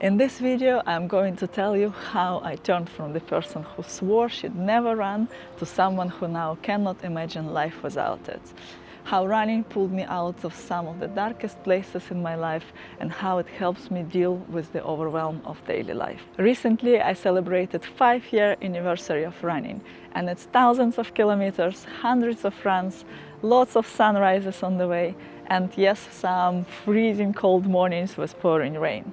In this video, I'm going to tell you how I turned from the person who swore she'd never run to someone who now cannot imagine life without it. How running pulled me out of some of the darkest places in my life and how it helps me deal with the overwhelm of daily life. Recently, I celebrated 5-year anniversary of running, and it's thousands of kilometers, hundreds of runs, lots of sunrises on the way, and yes, some freezing cold mornings with pouring rain.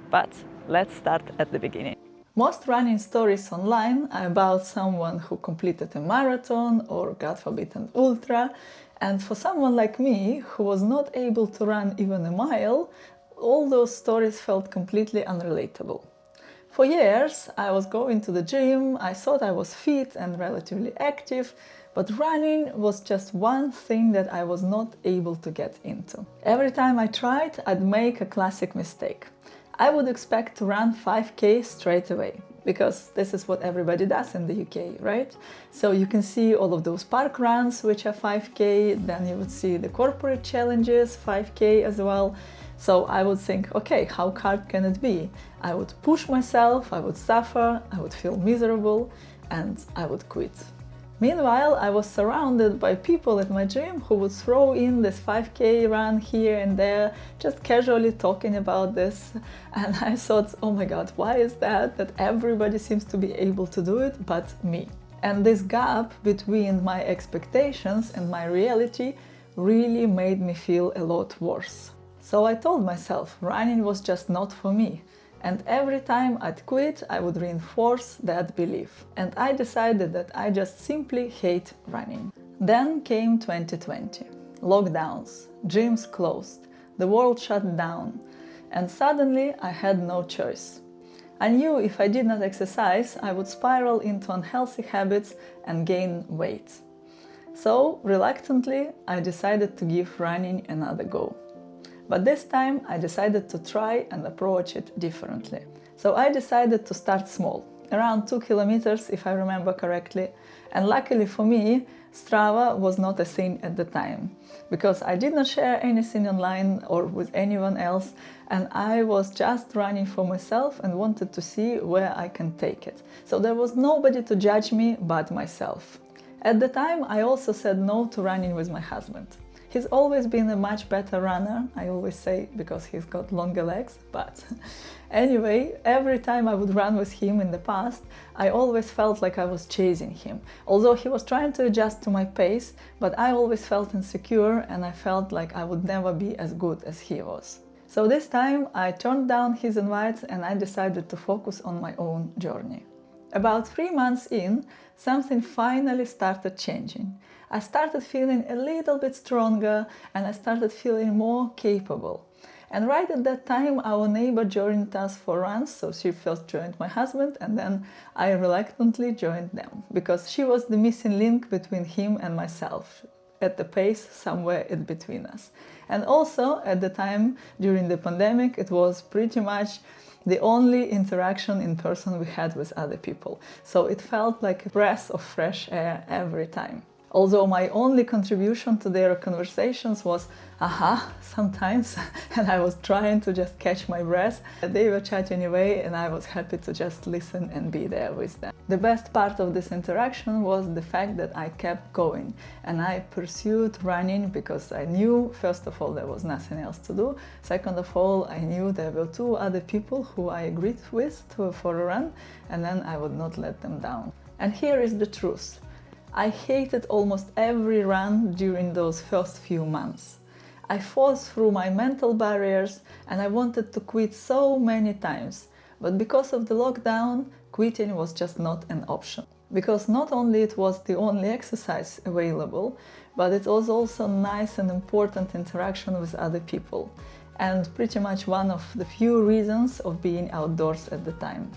But let's start at the beginning. Most running stories online are about someone who completed a marathon or, God forbid, an ultra. And for someone like me, who was not able to run even a mile, all those stories felt completely unrelatable. For years, I was going to the gym, I thought I was fit and relatively active, but running was just one thing that I was not able to get into. Every time I tried, I'd make a classic mistake. I would expect to run 5K straight away, because this is what everybody does in the UK, right? So you can see all of those park runs, which are 5K, then you would see the corporate challenges, 5K as well. So I would think, okay, how hard can it be? I would push myself, I would suffer, I would feel miserable, and I would quit. Meanwhile, I was surrounded by people at my gym who would throw in this 5K run here and there, just casually talking about this. And I thought, oh my God, why is that everybody seems to be able to do it but me? And this gap between my expectations and my reality really made me feel a lot worse. So I told myself running was just not for me. And every time I'd quit, I would reinforce that belief. And I decided that I just simply hate running. Then came 2020. Lockdowns, gyms closed, the world shut down. And suddenly I had no choice. I knew if I did not exercise, I would spiral into unhealthy habits and gain weight. So, reluctantly, I decided to give running another go. But this time I decided to try and approach it differently. So I decided to start small, around 2 kilometers if I remember correctly. And luckily for me, Strava was not a thing at the time, because I did not share anything online or with anyone else, and I was just running for myself and wanted to see where I can take it. So there was nobody to judge me but myself. At the time, I also said no to running with my husband. He's always been a much better runner, I always say, because he's got longer legs, but anyway, every time I would run with him in the past, I always felt like I was chasing him. Although he was trying to adjust to my pace, but I always felt insecure and I felt like I would never be as good as he was. So this time I turned down his invites and I decided to focus on my own journey. About 3 months in, something finally started changing. I started feeling a little bit stronger and I started feeling more capable. And right at that time, our neighbor joined us for runs, so she first joined my husband and then I reluctantly joined them, because she was the missing link between him and myself, at the pace somewhere in between us. And also, at the time, during the pandemic, it was pretty much the only interaction in person we had with other people. So it felt like a breath of fresh air every time. Although my only contribution to their conversations was aha sometimes, and I was trying to just catch my breath. They were chatting away and I was happy to just listen and be there with them. The best part of this interaction was the fact that I kept going and I pursued running because I knew, first of all, there was nothing else to do. Second of all, I knew there were 2 other people who I agreed with for a run, and then I would not let them down. And here is the truth. I hated almost every run during those first few months. I fought through my mental barriers and I wanted to quit so many times, but because of the lockdown, quitting was just not an option. Because not only it was the only exercise available, but it was also nice and important interaction with other people, and pretty much one of the few reasons of being outdoors at the time.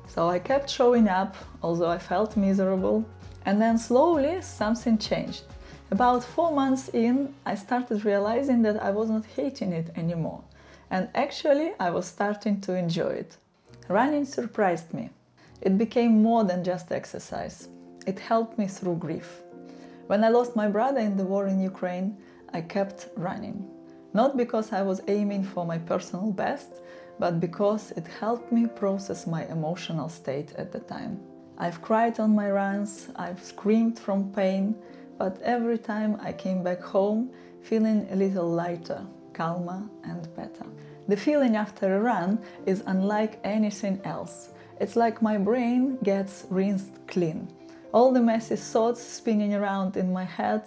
So I kept showing up, although I felt miserable. And then slowly something changed. About 4 months in, I started realizing that I wasn't hating it anymore. And actually, I was starting to enjoy it. Running surprised me. It became more than just exercise. It helped me through grief. When I lost my brother in the war in Ukraine, I kept running. Not because I was aiming for my personal best, but because it helped me process my emotional state at the time. I've cried on my runs, I've screamed from pain, but every time I came back home feeling a little lighter, calmer and better. The feeling after a run is unlike anything else. It's like my brain gets rinsed clean. All the messy thoughts spinning around in my head,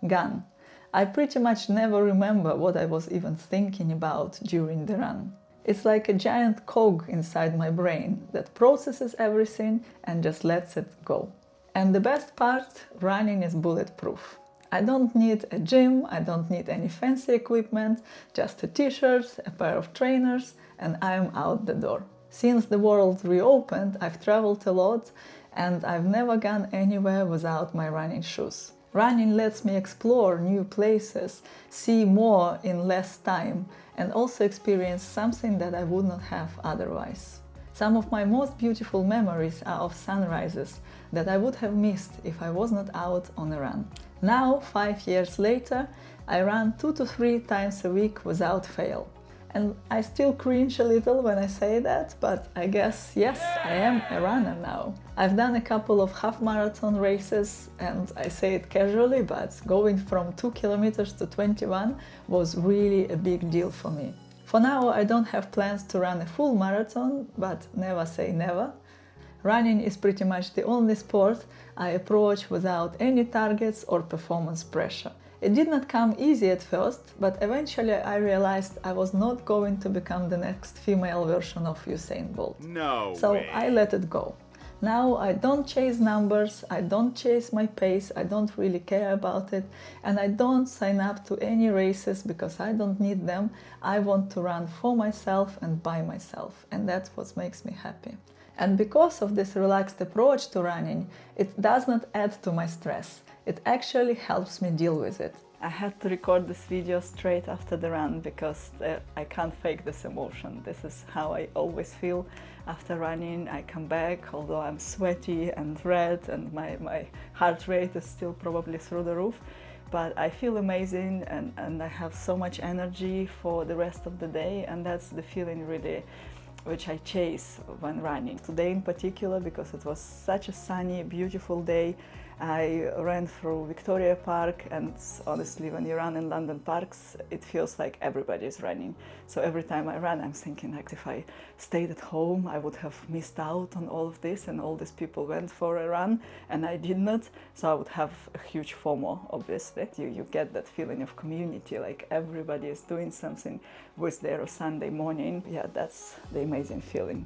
gone. I pretty much never remember what I was even thinking about during the run. It's like a giant cog inside my brain that processes everything and just lets it go. And the best part, running is bulletproof. I don't need a gym, I don't need any fancy equipment, just a t-shirt, a pair of trainers, and I'm out the door. Since the world reopened, I've traveled a lot and I've never gone anywhere without my running shoes. Running lets me explore new places, see more in less time, and also experience something that I would not have otherwise. Some of my most beautiful memories are of sunrises that I would have missed if I was not out on a run. Now, 5 years later, I run 2 to 3 times a week without fail. And I still cringe a little when I say that, but I guess, yes, I am a runner now. I've done a couple of half marathon races, and I say it casually, but going from 2 kilometers to 21 was really a big deal for me. For now, I don't have plans to run a full marathon, but never say never. Running is pretty much the only sport I approach without any targets or performance pressure. It did not come easy at first, but eventually I realized I was not going to become the next female version of Usain Bolt. So I let it go. Now I don't chase numbers, I don't chase my pace, I don't really care about it, and I don't sign up to any races because I don't need them. I want to run for myself and by myself, and that's what makes me happy. And because of this relaxed approach to running, it does not add to my stress. It actually helps me deal with it. I had to record this video straight after the run because I can't fake this emotion. This is how I always feel after running. I come back, although I'm sweaty and red and my heart rate is still probably through the roof. But I feel amazing and I have so much energy for the rest of the day, and that's the feeling really which I chase when running. Today in particular, because it was such a sunny, beautiful day, I ran through Victoria Park, and honestly, when you run in London parks, it feels like everybody is running. So every time I run, I'm thinking like if I stayed at home, I would have missed out on all of this, and all these people went for a run and I did not. So I would have a huge FOMO, obviously. You get that feeling of community, like everybody is doing something with their Sunday morning. Yeah, that's the amazing feeling.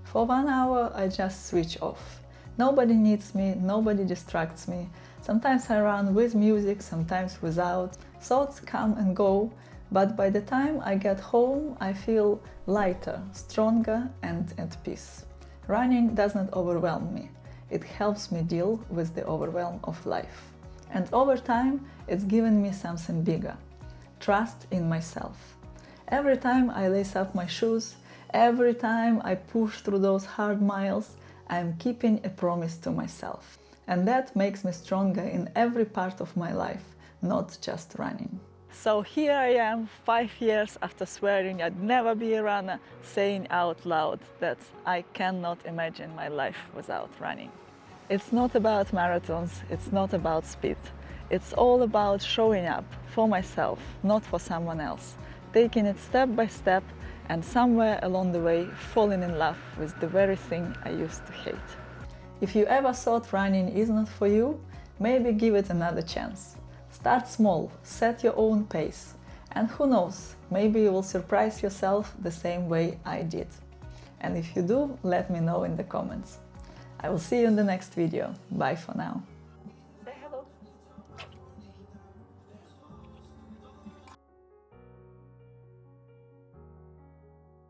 For 1 hour, I just switch off. Nobody needs me, nobody distracts me. Sometimes I run with music, sometimes without. Thoughts come and go, but by the time I get home, I feel lighter, stronger and at peace. Running does not overwhelm me. It helps me deal with the overwhelm of life. And over time, it's given me something bigger. Trust in myself. Every time I lace up my shoes, every time I push through those hard miles, I am keeping a promise to myself. And that makes me stronger in every part of my life, not just running. So here I am, 5 years after swearing I'd never be a runner, saying out loud that I cannot imagine my life without running. It's not about marathons, it's not about speed. It's all about showing up for myself, not for someone else, taking it step by step, and somewhere along the way falling in love with the very thing I used to hate. If you ever thought running is not for you, maybe give it another chance. Start small, set your own pace, and who knows, maybe you will surprise yourself the same way I did. And if you do, let me know in the comments. I will see you in the next video. Bye for now.